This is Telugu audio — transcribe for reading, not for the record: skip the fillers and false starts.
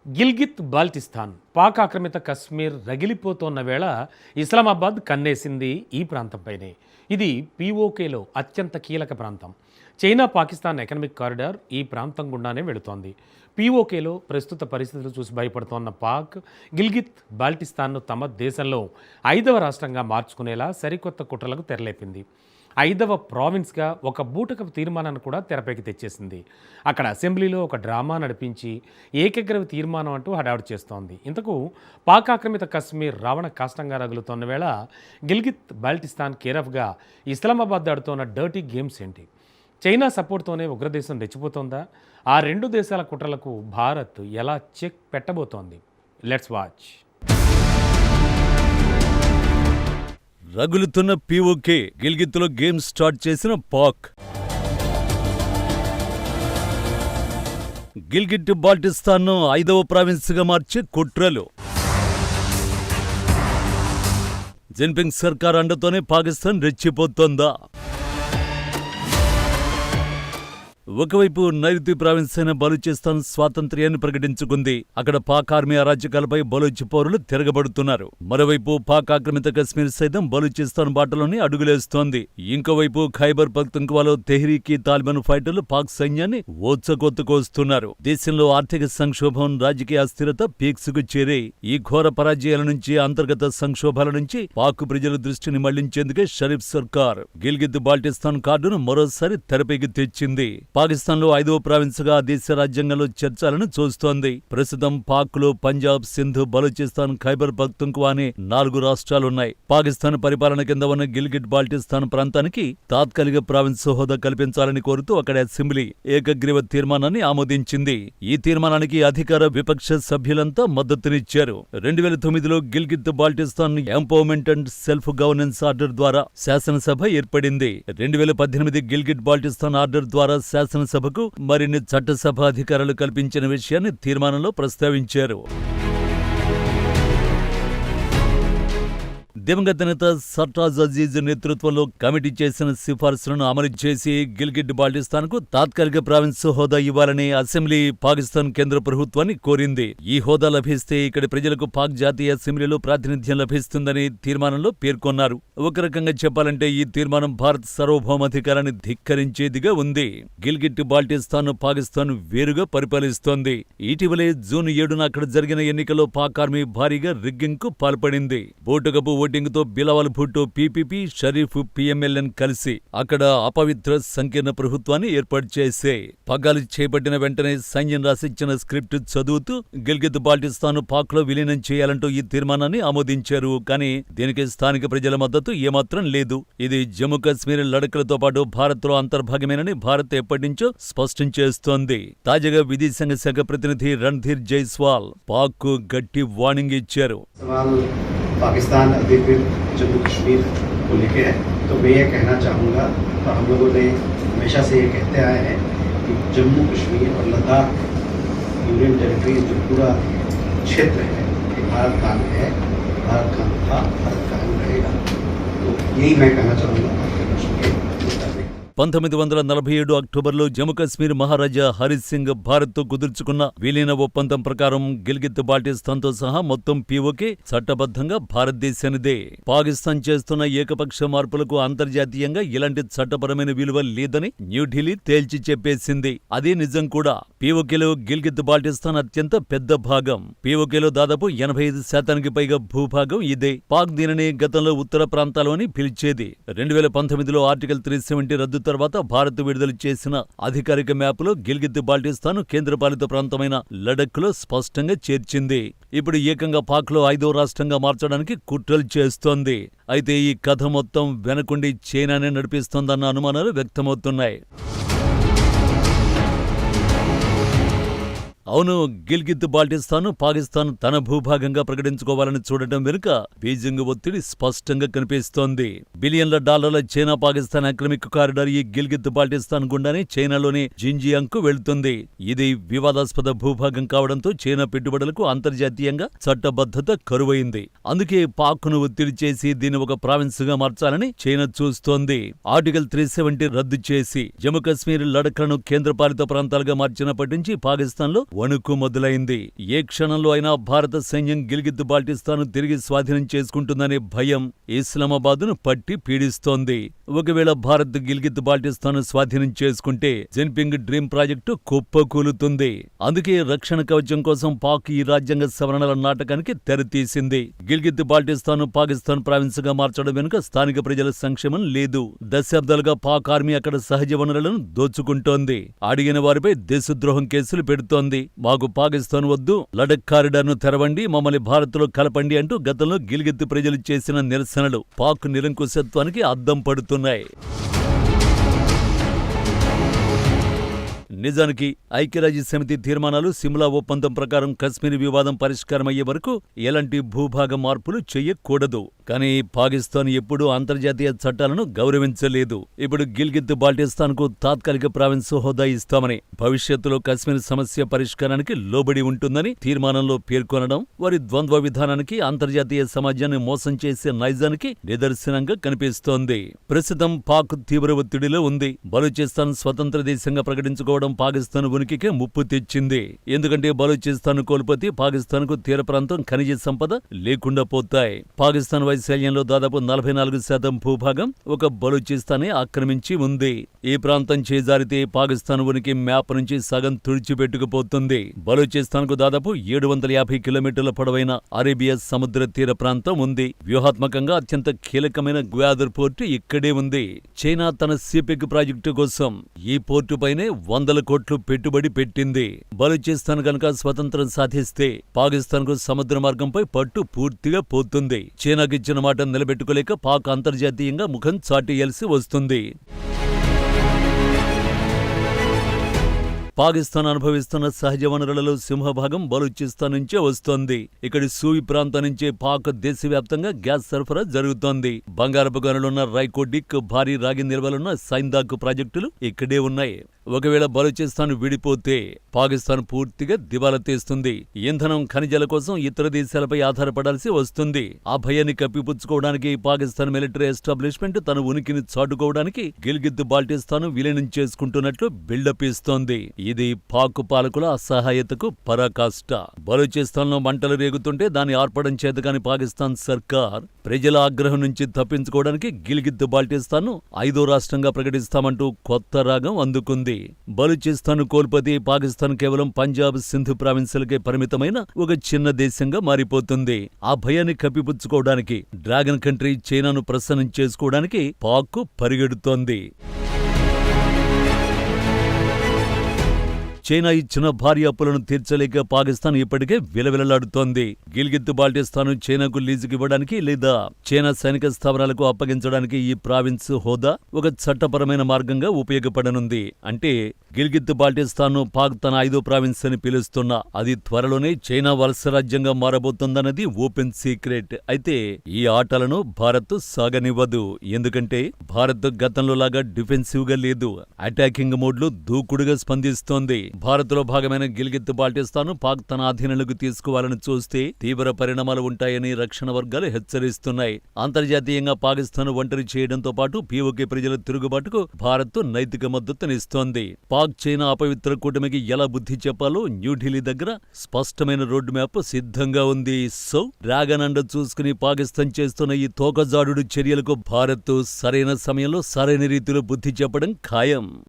గిల్గిత్ బాల్టిస్తాన్ పాక్ ఆక్రమిత కశ్మీర్ రగిలిపోతోన్న వేళ ఇస్లామాబాద్ కన్నేసింది ఈ ప్రాంతంపైనే. ఇది పీఓకేలో అత్యంత కీలక ప్రాంతం. చైనా పాకిస్తాన్ ఎకనామిక్ కారిడార్ ఈ ప్రాంతం గుండానే వెళుతోంది. పీఓకేలో ప్రస్తుత పరిస్థితులు చూసి భయపడుతోన్న పాక్ గిల్గిత్ బాల్టిస్తాన్ను తమ దేశంలో 5వ రాష్ట్రంగా మార్చుకునేలా సరికొత్త కుట్రలకు తెరలేపింది. 5వ ప్రావిన్స్గా ఒక బూటకపు తీర్మానాన్ని కూడా తెరపైకి తెచ్చేసింది. అక్కడ అసెంబ్లీలో ఒక డ్రామా నడిపించి ఏకగ్రీవ తీర్మానం అంటూ హడావుడి చేస్తోంది. ఇంతకు పాక్ ఆక్రమిత కశ్మీర్ రావణ కాష్టంగా రగులుతోన్న వేళ గిల్గిత్ బాల్టిస్తాన్ కేరఫ్గా ఇస్లామాబాద్ ఆడుతోన్న డర్టీ గేమ్స్ ఏంటి? చైనా సపోర్ట్తోనే ఉగ్రదేశం రెచ్చిపోతోందా? ఆ రెండు దేశాల కుట్రలకు భారత్ ఎలా చెక్ పెట్టబోతోంది? Let's watch. రగులుతున్న పీఓకే, గిల్గిత్తులో గేమ్ స్టార్ట్ చేసిన పాక్. గిల్గిట్ బాల్టిస్తాన్ను 5వ ప్రావిన్స్గా మార్చే కుట్రలు. జిన్పింగ్ సర్కార్ అండతోనే పాకిస్తాన్ రెచ్చిపోతోందా? ఒకవైపు నైరుతి ప్రావిన్స్ అయిన బలూచిస్తాన్ స్వాతంత్ర్యాన్ని ప్రకటించుకుంది. అక్కడ పాక్ ఆర్మీ అరాచకాలపై బలూచి పౌరులు తిరగబడుతున్నారు. మరోవైపు పాక్ ఆక్రమిత కశ్మీర్ సైతం బలూచిస్తాన్ బాటలోనే అడుగులేస్తోంది. ఇంకోవైపు ఖైబర్ పఖ్తుంఖ్వాలో తెహ్రీకి తాలిబాన్ ఫైటర్లు పాక్ సైన్యాన్ని ఓచకొత్తుకొస్తున్నారు. దేశంలో ఆర్థిక సంక్షోభం, రాజకీయ అస్థిరత పీక్స్కు చేరాయి. ఈ ఘోర పరాజయాల నుంచి, అంతర్గత సంక్షోభాల నుంచి పాక్ ప్రజల దృష్టిని మళ్లించేందుకే షరీఫ్ సర్కార్ గిల్గిత్ బాల్టిస్తాన్ కార్డును మరోసారి తెరపైకి తెచ్చింది. పాకిస్తాన్లో 5వ ప్రావిన్స్గా దేశ రాజ్యాంగంలో చేర్చాలని చూస్తోంది. ప్రస్తుతం పాక్లో పంజాబ్, సింధ్, బలూచిస్తాన్, ఖైబర్ పఖ్తుంఖ్వా అనే 4 రాష్ట్రాలున్నాయి. పాకిస్తాన్ పరిపాలన కింద ఉన్న గిల్గిట్ బాల్టిస్తాన్ ప్రాంతానికి తాత్కాలిక ప్రావిన్స్ హోదా కల్పించాలని కోరుతూ అక్కడ అసెంబ్లీ ఏకగ్రీవ తీర్మానాన్ని ఆమోదించింది. ఈ తీర్మానానికి అధికార, విపక్ష సభ్యులంతా మద్దతునిచ్చారు. 2009లో Gilgit Baltistan empowerment and self governance order ద్వారా శాసనసభ ఏర్పడింది. 2018 గిల్గిట్ బాల్టిస్తాన్ ఆర్డర్ ద్వారా శాసనసభకు మరిన్ని చట్టసభ అధికారాలు కల్పించిన విషయాన్ని తీర్మానంలో ప్రస్తావించారు. దివంగత నేత సర్టాజ్ అజీజ్ నేతృత్వంలో కమిటీ చేసిన సిఫార్సులను అమలు చేసి గిల్గిట్ బాల్టిస్తాన్కు తాత్కాలిక ప్రావిన్స్ హోదా ఇవ్వాలని అసెంబ్లీ పాకిస్తాన్ కేంద్ర ప్రభుత్వాన్ని కోరింది. ఈ హోదా లభిస్తే ఇక్కడి ప్రజలకు పాక్ జాతీయ అసెంబ్లీలో ప్రాతినిధ్యం లభిస్తుందని తీర్మానంలో పేర్కొన్నారు. ఒక రకంగా చెప్పాలంటే ఈ తీర్మానం భారత్ సార్వభౌమాధికారాన్ని ధిక్కరించేదిగా ఉంది. గిల్గిట్ బాల్టిస్తాన్ పాకిస్తాన్ వేరుగా పరిపాలిస్తోంది. ఇటీవలే జూన్ 7న అక్కడ జరిగిన ఎన్నికల్లో పాక్ ఆర్మీ భారీగా రిగ్గింగ్ కు పాల్పడింది. బోటుకపు ఓటింగ్తో బిలావల్ భుట్టో పీపీపీ, షరీఫ్ పీఎంఎల్ఎన్ కలిసి అక్కడ అపవిత్ర సంకీర్ణ ప్రభుత్వాన్ని ఏర్పాటు చేశాయి. పగ్గాలు చేపట్టిన వెంటనే సైన్యం రాసిచ్చిన స్క్రిప్ట్ చదువుతూ గిల్గిత్ బాల్టిస్తాన్ పాక్ లో విలీనం చేయాలంటూ ఈ తీర్మానాన్ని ఆమోదించారు. కానీ దీనికి స్థానిక ప్రజల మద్దతు ఏమాత్రం లేదు. ఇది జమ్మూ కాశ్మీర్, లడఖ్లతో పాటు భారత్ లో అంతర్భాగమేనని భారత్ ఎప్పటినుంచో స్పష్టం చేస్తోంది. తాజాగా విదేశాంగ శాఖ ప్రతినిధి రణ్ధీర్ జైస్వాల్ పాక్ కు గట్టి వార్నింగ్ ఇచ్చారు. पाकिस्तान अभी फिर जम्मू कश्मीर को लेके है, तो मैं ये कहना चाहूँगा, और हम लोगों ने हमेशा से ये कहते आए हैं कि जम्मू कश्मीर और लद्दाख यूनियन टेरिटरी जो पूरा क्षेत्र है ये भारत का है, भारत का था, भारत का रहेगा. तो यही मैं कहना चाहूँगा. 1947 అక్టోబర్లో జమ్మూ కాశ్మీర్ మహారాజా హరి సింగ్ భారత్తో కుదుర్చుకున్న విలీన ఒప్పందం ప్రకారం గిల్గిత్ బాల్టిస్తాన్తో సహా మొత్తం పీఓకే చట్టబద్ధంగా భారతదేశానిదే. పాకిస్తాన్ చేస్తున్న ఏకపక్ష మార్పులకు అంతర్జాతీయంగా ఇలాంటి చట్టపరమైన విలువ లేదని న్యూఢిల్లీ తేల్చి చెప్పేసింది. అదే నిజం కూడా. పీఓకేలో గిల్గిత్ బాల్టిస్తాన్ అత్యంత పెద్ద భాగం. పీఓకేలో దాదాపు 85% పైగా భూభాగం ఇదే. పాక్ దీనిని గతంలో ఉత్తర ప్రాంతాలు అని పిలిచేది. 2019లో ఆర్టికల్ 370 రద్దు తర్వాత భారత్ విడుదల చేసిన అధికారిక మ్యాప్లో గిల్గిత్ బాల్టిస్తాన్ కేంద్రపాలిత ప్రాంతమైన లడఖ్ లో స్పష్టంగా చేర్చింది. ఇప్పుడు ఏకంగా పాక్ లో 5వ రాష్ట్రంగా మార్చడానికి కుట్రలు చేస్తోంది. అయితే ఈ కథ మొత్తం వెనకుండి చైనానే నడిపిస్తోందన్న అనుమానాలు వ్యక్తమవుతున్నాయి. అవును, గిల్గిత్ బాల్టిస్తాన్ పాకిస్తాన్ తన భూభాగంగా ప్రకటించుకోవాలని చూడటం వెనుక బీజింగ్ ఒత్తిడి స్పష్టంగా కనిపిస్తోంది. బిలియన్ల డాలర్ల చైనా పాకిస్తాన్ ఎకనామిక్ కారిడార్ ఈ గిల్గిత్ బాల్టిస్తాన్ గుండానే చైనాలోని జిన్జియాంగ్ కు వెళ్తుంది. ఇది వివాదాస్పద భూభాగం కావడంతో చైనా పెట్టుబడులకు అంతర్జాతీయంగా చట్టబద్ధత కరువైంది. అందుకే పాక్ ను ఒత్తిడి చేసి దీన్ని ఒక ప్రావిన్స్ గా మార్చాలని చైనా చూస్తోంది. ఆర్టికల్ 370 రద్దు చేసి జమ్మూ కాశ్మీర్, లడఖ్లను కేంద్రపాలిత ప్రాంతాలుగా మార్చినప్పటి నుంచి పాకిస్తాన్లో వణుకు మొదలైంది. ఏ క్షణంలో అయినా భారత సైన్యం గిల్గిత్ బాల్టిస్తాన్ తిరిగి స్వాధీనం చేసుకుంటుందనే భయం ఇస్లామాబాద్ను పట్టి పీడిస్తోంది. ఒకవేళ భారత్ గిల్గిత్ బాల్టిస్తాన్ స్వాధీనం చేసుకుంటే జిన్పింగ్ డ్రీమ్ ప్రాజెక్టు కుప్పకూలుతుంది. అందుకే రక్షణ కవచం కోసం పాక్ ఈ రాజ్యాంగ సవరణల నాటకానికి తెరతీసింది. గిల్గిత్ బాల్టిస్తాన్ పాకిస్తాన్ ప్రావిన్స్ గా మార్చడం వెనుక స్థానిక ప్రజల సంక్షేమం లేదు. దశాబ్దాలుగా పాక్ ఆర్మీ అక్కడ సహజ వనరులను దోచుకుంటోంది. అడిగిన వారిపై దేశద్రోహం కేసులు పెడుతోంది. మాకు పాకిస్తాన్ వద్దు, లడఖ్ కారిడార్ను తెరవండి, మమ్మల్ని భారత్లో కలపండి అంటూ గతంలో గిల్గిత్ ప్రజలు చేసిన నిరసనలు పాక్ నిరంకుశత్వానికి అద్దం పడుతున్నాయి. నిజానికి ఐక్యరాజ్యసమితి తీర్మానాలు, సిమ్లా ఒప్పందం ప్రకారం కశ్మీర్ వివాదం పరిష్కారమయ్యే వరకు ఎలాంటి భూభాగ మార్పులు చెయ్యకూడదు. కానీ పాకిస్తాన్ ఎప్పుడూ అంతర్జాతీయ చట్టాలను గౌరవించలేదు. ఇప్పుడు గిల్గిత్ బాల్టిస్తాన్ కు తాత్కాలిక ప్రావిన్స్ హోదా ఇస్తామని, భవిష్యత్తులో కశ్మీర్ సమస్య పరిష్కారానికి లోబడి ఉంటుందని తీర్మానంలో పేర్కొనడం వారి ద్వంద్వ విధానానికి, అంతర్జాతీయ సమాజాన్ని మోసం చేసే నైజానికి నిదర్శనంగా కనిపిస్తోంది. ప్రస్తుతం పాక్ తీవ్ర ఒత్తిడిలో ఉంది. బలూచిస్తాన్ స్వతంత్ర దేశంగా ప్రకటించుకోవడం పాకిస్తాన్ ఉనికికే ముప్పు తెచ్చింది. ఎందుకంటే బలూచిస్తాన్ కోల్పోతే పాకిస్తాన్ కు తీర ప్రాంతం, ఖనిజ సంపద లేకుండా పోతాయి. పాకిస్తాన్ వైశాల్యంలో దాదాపు 44% భూభాగం ఒక బలూచిస్తానే ఆక్రమించి ఉంది. ఈ ప్రాంతం చేజారితే పాకిస్తాన్ ఉనికి మ్యాప్ నుంచి సగం తుడిచిపెట్టుకుపోతుంది. బలూచిస్తాన్ కు దాదాపు 750 కిలోమీటర్ల పొడవైన అరేబియా సముద్ర తీర ప్రాంతం ఉంది. వ్యూహాత్మకంగా అత్యంత కీలకమైన గ్వాదర్ పోర్టు ఇక్కడే ఉంది. చైనా తన సిపెక్ ప్రాజెక్టు కోసం ఈ పోర్టుపైనే 100 కోట్లు పెట్టుబడి పెట్టింది. బలూచిస్తాన్ గనక స్వతంత్రం సాధిస్తే పాకిస్తాన్ కు సముద్ర మార్గంపై పట్టు పూర్తిగా పోతుంది. చైనాకి ఇచ్చిన మాట నిలబెట్టుకోలేక పాక్ అంతర్జాతీయంగా ముఖం చాటేయాల్సి వస్తుంది. పాకిస్తాన్ అనుభవిస్తున్న సహజ వనరులలో సింహభాగం బలూచిస్తాన్ నుంచే వస్తోంది. ఇక్కడి సూయి ప్రాంతం నుంచే పాక్ దేశవ్యాప్తంగా గ్యాస్ సరఫరా జరుగుతోంది. బంగారపు గనులున్న రైకోడిక్, భారీ రాగి నిల్వలున్న సైందాక్ ప్రాజెక్టులు ఇక్కడే ఉన్నాయి. ఒకవేళ బలూచిస్తాన్ విడిపోతే పాకిస్తాన్ పూర్తిగా దివాలా తీస్తుంది. ఇంధనం, ఖనిజాల కోసం ఇతర దేశాలపై ఆధారపడాల్సి వస్తుంది. ఆ భయాన్ని కప్పిపుచ్చుకోవడానికి పాకిస్తాన్ మిలిటరీ ఎస్టాబ్లిష్మెంట్ తన ఉనికిని చాటుకోవడానికి గిల్గిత్ బాల్టిస్తాన్ విలీనం చేసుకుంటున్నట్లు బిల్డప్ ఇస్తోంది. ఇది పాక్ పాలకుల అసహాయతకు పరాకాష్ట. బలూచిస్తాన్లో మంటలు రేగుతుంటే దాన్ని ఆర్పడం చేతగాని పాకిస్తాన్ సర్కార్ ప్రజల ఆగ్రహం నుంచి తప్పించుకోవడానికి గిల్గిత్ బాల్టిస్తాన్ ను 5వ రాష్ట్రంగా ప్రకటిస్తామంటూ కొత్త రాగం అందుకుంది. బలూచిస్తాన్ కోల్పోతే పాకిస్తాన్ కేవలం పంజాబ్, సింధ్ ప్రావిన్సులకే పరిమితమైన ఒక చిన్న దేశంగా మారిపోతుంది. ఆ భయాన్ని కప్పిపుచ్చుకోవడానికి, డ్రాగన్ కంట్రీ చైనాను ప్రసన్నం చేసుకోవడానికి పాక్ పరిగెడుతోంది. చైనా ఇచ్చిన భారీ అప్పులను తీర్చలేక పాకిస్తాన్ ఇప్పటికే విలవిలలాడుతోంది. గిల్గిత్ బాల్టిస్తాన్ చైనాకు లీజుకు ఇవ్వడానికి లేదా చైనా సైనిక స్థావరాలకు అప్పగించడానికి ఈ ప్రావిన్స్ హోదా ఒక చట్టపరమైన మార్గంగా ఉపయోగపడనుంది. అంటే గిల్గిత్ బాల్టిస్తాన్ పాక్ తన 5వ ప్రావిన్స్ అని పిలుస్తున్నా అది త్వరలోనే చైనా వలస రాజ్యంగా మారబోతోందన్నది ఓపెన్ సీక్రెట్. అయితే ఈ ఆటలను భారత్ సాగనివ్వదు. ఎందుకంటే భారత్ గతంలో లాగా డిఫెన్సివ్ గా లేదు, అటాకింగ్ మోడ్లో దూకుడుగా స్పందిస్తోంది. భారత్లో భాగమైన గిల్గిత్ బాల్టిస్తాన్ పాక్ తన ఆధీనంలోకి తీసుకోవాలని చూస్తే తీవ్ర పరిణామాలు ఉంటాయని రక్షణ వర్గాలు హెచ్చరిస్తున్నాయి. అంతర్జాతీయంగా పాకిస్తాన్ ఒంటరి చేయడంతో పాటు పీఓకే ప్రజల తిరుగుబాటుకు భారత్ నైతిక మద్దతునిస్తోంది. పాక్ చైనా అపవిత్ర కూటమికి ఎలా బుద్ధి చెప్పాలో న్యూఢిల్లీ దగ్గర స్పష్టమైన రోడ్డు మ్యాప్ సిద్ధంగా ఉంది. సో డ్రాగన్ అండ చూసుకుని పాకిస్తాన్ చేస్తున్న ఈ తోకజాడు చర్యలకు భారత్ సరైన సమయంలో సరైన రీతిలో బుద్ధి చెప్పడం ఖాయం.